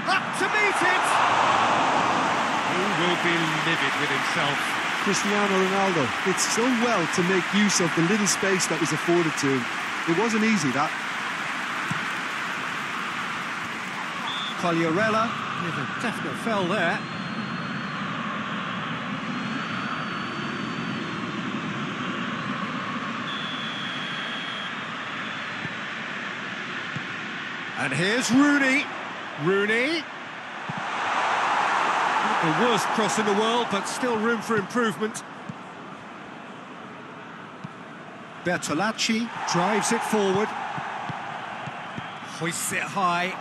Up to meet it! He will be livid with himself. Cristiano Ronaldo did so well to make use of the little space that was afforded to him. It wasn't easy, that. Quagliarella with a definite foul there. And here's Rooney. Rooney. Not the worst cross in the world, but still room for improvement. Bertolacci drives it forward. Hoists it high.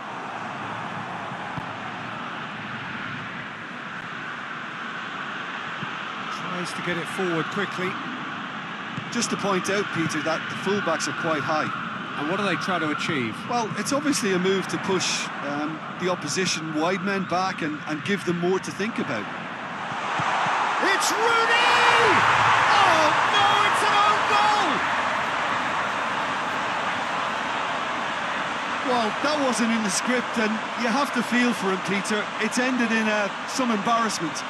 Tries to get it forward quickly. Just to point out, Peter, that the fullbacks are quite high. And what do they try to achieve? Well, it's obviously a move to push the opposition wide men back and give them more to think about. It's Rooney! Oh no, it's an own goal! Well, that wasn't in the script, and you have to feel for him, Peter. It's ended in some embarrassment.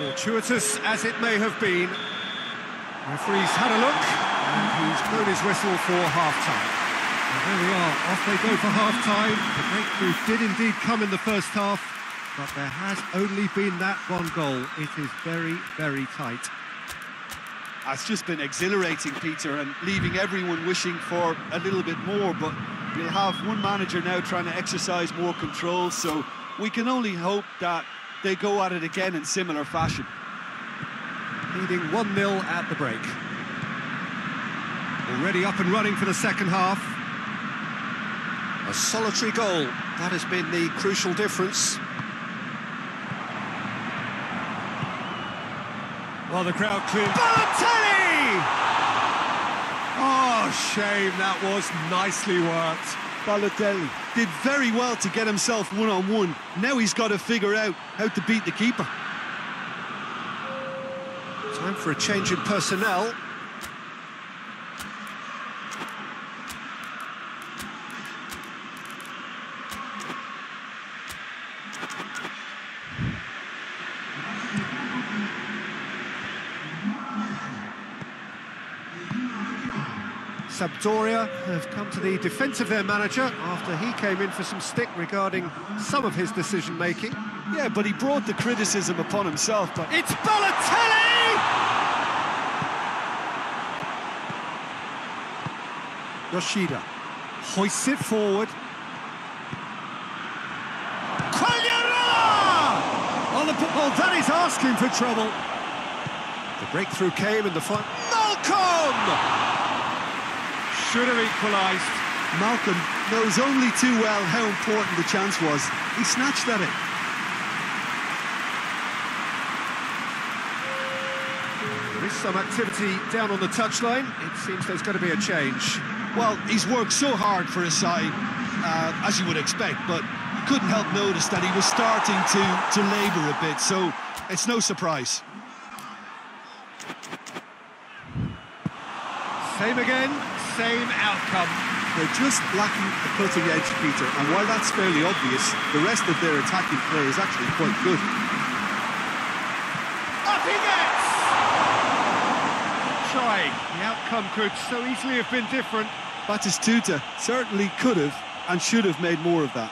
Fortuitous as it may have been, referee's had a look, and he's blown his whistle for half-time. And there we are, off they go for half-time. The breakthrough did indeed come in the first half, but there has only been that one goal. It is very, very tight. It's just been exhilarating, Peter, and leaving everyone wishing for a little bit more, but we'll have one manager now trying to exercise more control, so we can only hope that they go at it again in similar fashion. Leading 1-0 at the break. Already up and running for the second half. A solitary goal, that has been the crucial difference. Well, the crowd cleared. Balotelli! Oh, shame, that was nicely worked. Balotelli did very well to get himself one-on-one. Now he's got to figure out how to beat the keeper. Time for a change in personnel. Sampdoria have come to the defence of their manager after he came in for some stick regarding some of his decision-making. Yeah, but he brought the criticism upon himself. But it's Balotelli! Yoshida hoists it forward. Quagliarella! On the ball, that is asking for trouble. The breakthrough came in the final. Malcolm! Should have equalised. Malcolm knows only too well how important the chance was. He snatched at it. There is some activity down on the touchline. It seems there's going to be a change. Well, he's worked so hard for his side, as you would expect, but you couldn't help notice that he was starting to labour a bit, so it's no surprise. Same again. Same outcome. They're just lacking a cutting edge, Peter, and while that's fairly obvious, the rest of their attacking play is actually quite good. Up he gets! Trying. The outcome could so easily have been different. Batistuta certainly could have and should have made more of that.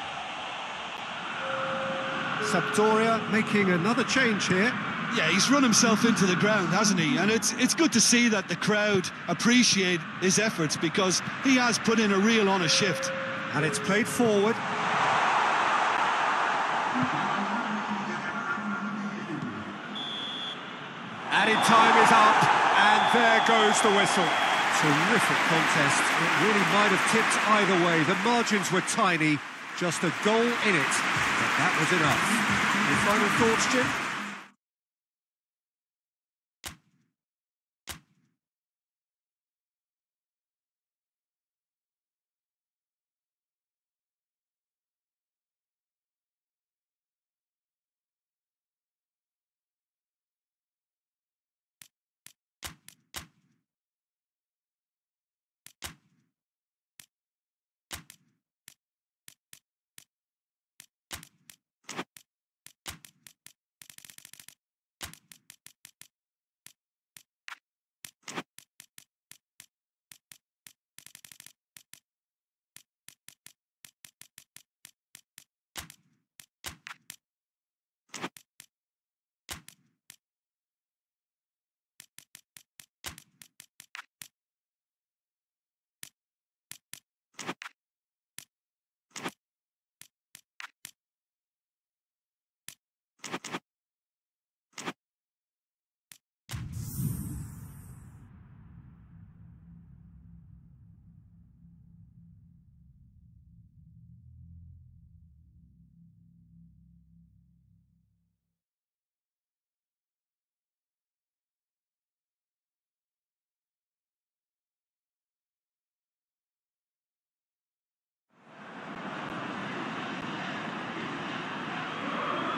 Sampdoria making another change here. Yeah, he's run himself into the ground, hasn't he? And it's good to see that the crowd appreciate his efforts because he has put in a real honest shift. And it's played forward. Added time is up, and there goes the whistle. Terrific contest. It really might have tipped either way. The margins were tiny, just a goal in it, but that was enough. Your final thoughts, Jim?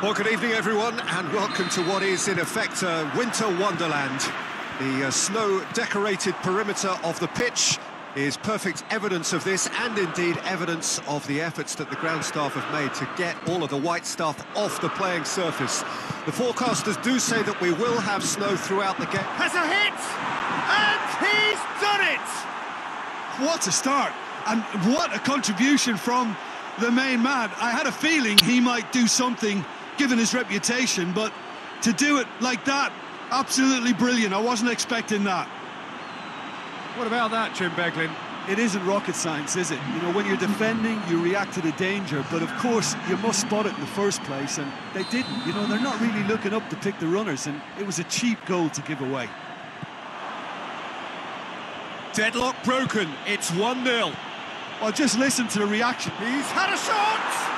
Well, good evening, everyone, and welcome to what is, in effect, a winter wonderland. The snow-decorated perimeter of the pitch is perfect evidence of this, and indeed evidence of the efforts that the ground staff have made to get all of the white stuff off the playing surface. The forecasters do say that we will have snow throughout the game. Has a hit, and he's done it! What a start, and what a contribution from the main man. I had a feeling he might do something given his reputation, but to do it like that, absolutely brilliant. I wasn't expecting that. What about that, Jim Beglin? It isn't rocket science, is it? You know, when you're defending, you react to the danger, but of course you must spot it in the first place, and they didn't. You know, they're not really looking up to pick the runners, and it was a cheap goal to give away. Deadlock broken, it's 1-0. Well, just listen to the reaction. He's had a shot!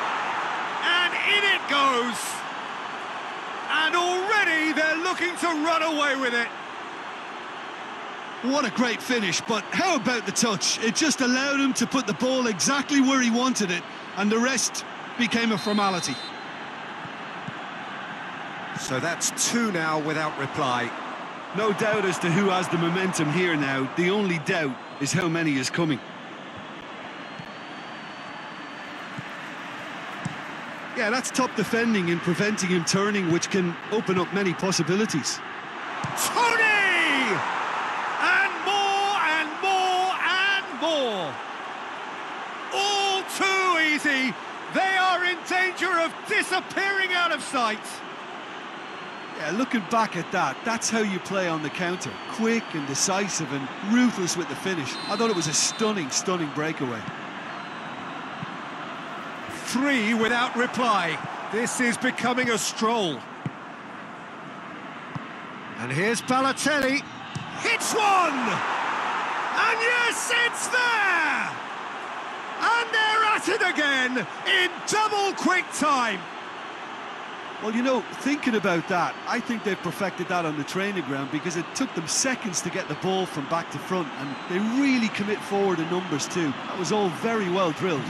And in it goes! And already they're looking to run away with it. What a great finish, but how about the touch? It just allowed him to put the ball exactly where he wanted it, and the rest became a formality. So that's 2 now without reply. No doubt as to who has the momentum here now. The only doubt is how many is coming. Yeah, that's top defending and preventing him turning, which can open up many possibilities. Tony! And more and more and more. All too easy. They are in danger of disappearing out of sight. Yeah, looking back at that, that's how you play on the counter. Quick and decisive and ruthless with the finish. I thought it was a stunning, stunning breakaway. 3 without reply. This is becoming a stroll. And here's Balotelli. Hits one! And yes, it's there! And they're at it again in double quick time. Well, you know, thinking about that, I think they've perfected that on the training ground, because it took them seconds to get the ball from back to front, and they really commit forward in numbers too. That was all very well drilled.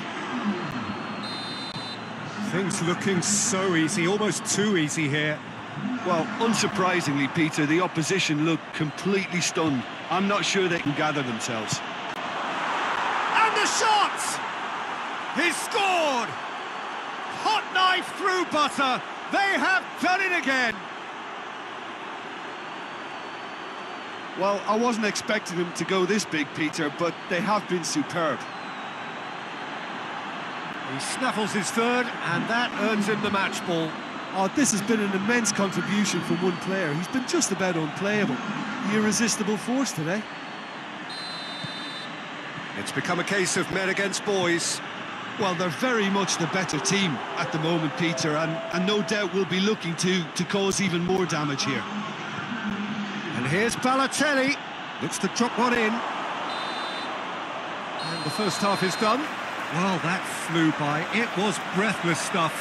Things looking so easy, almost too easy here. Well, unsurprisingly, Peter, the opposition looked completely stunned. I'm not sure they can gather themselves. And the shot! He's scored! Hot knife through butter. They have done it again. Well, I wasn't expecting them to go this big, Peter, but they have been superb. He snaffles his third, and that earns him the match ball. Oh, this has been an immense contribution from one player. He's been just about unplayable. The irresistible force today. It's become a case of men against boys. Well, they're very much the better team at the moment, Peter, and no doubt will be looking to cause even more damage here. And here's Balotelli. Looks to drop one in. And the first half is done. Well, that flew by. It was breathless stuff.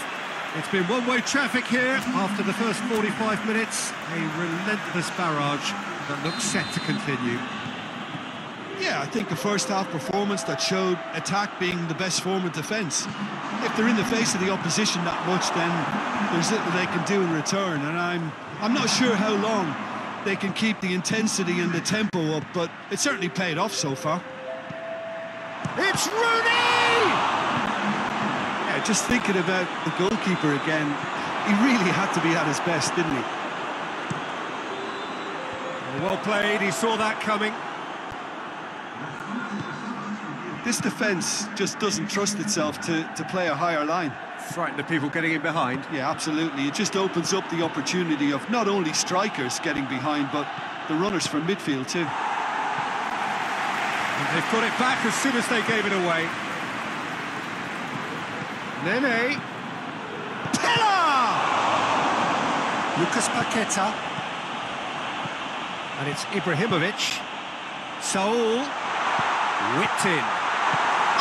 It's been one-way traffic here after the first 45 minutes. A relentless barrage that looks set to continue. Yeah, I think a first-half performance that showed attack being the best form of defence. If they're in the face of the opposition that much, then there's little they can do in return, and I'm not sure how long they can keep the intensity and the tempo up, but it certainly paid off so far. It's Rooney! Yeah, just thinking about the goalkeeper again, he really had to be at his best, didn't he? Well played, he saw that coming. This defence just doesn't trust itself to play a higher line. Frightened of people getting in behind. Yeah, absolutely. It just opens up the opportunity of not only strikers getting behind, but the runners from midfield too. And they've got it back as soon as they gave it away. Nene. Pella! Lucas Paqueta. And it's Ibrahimovic. Saul. Whipped in.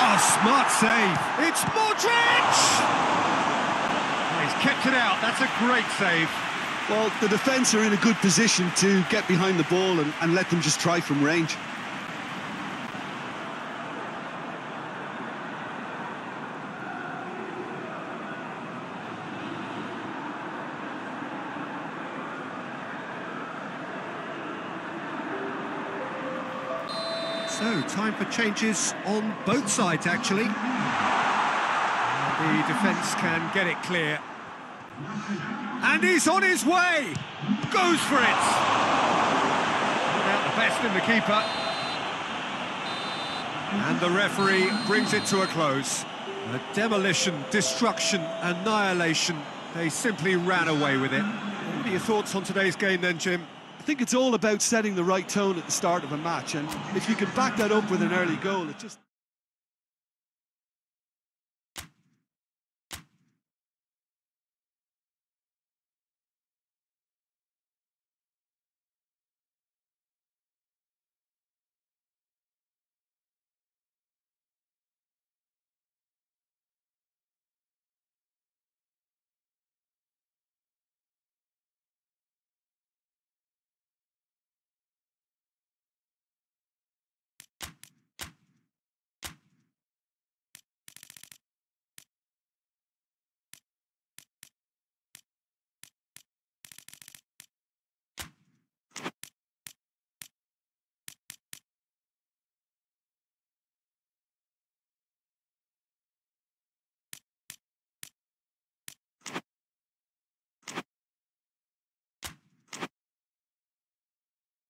Oh, smart save. It's Modric! He's kept it out. That's a great save. Well, the defence are in a good position to get behind the ball and let them just try from range. So, time for changes on both sides, actually. The defence can get it clear. And he's on his way! Goes for it! Put out the best in the keeper. And the referee brings it to a close. A demolition, destruction, annihilation. They simply ran away with it. What are your thoughts on today's game then, Jim? I think it's all about setting the right tone at the start of a match, and if you can back that up with an early goal, it just...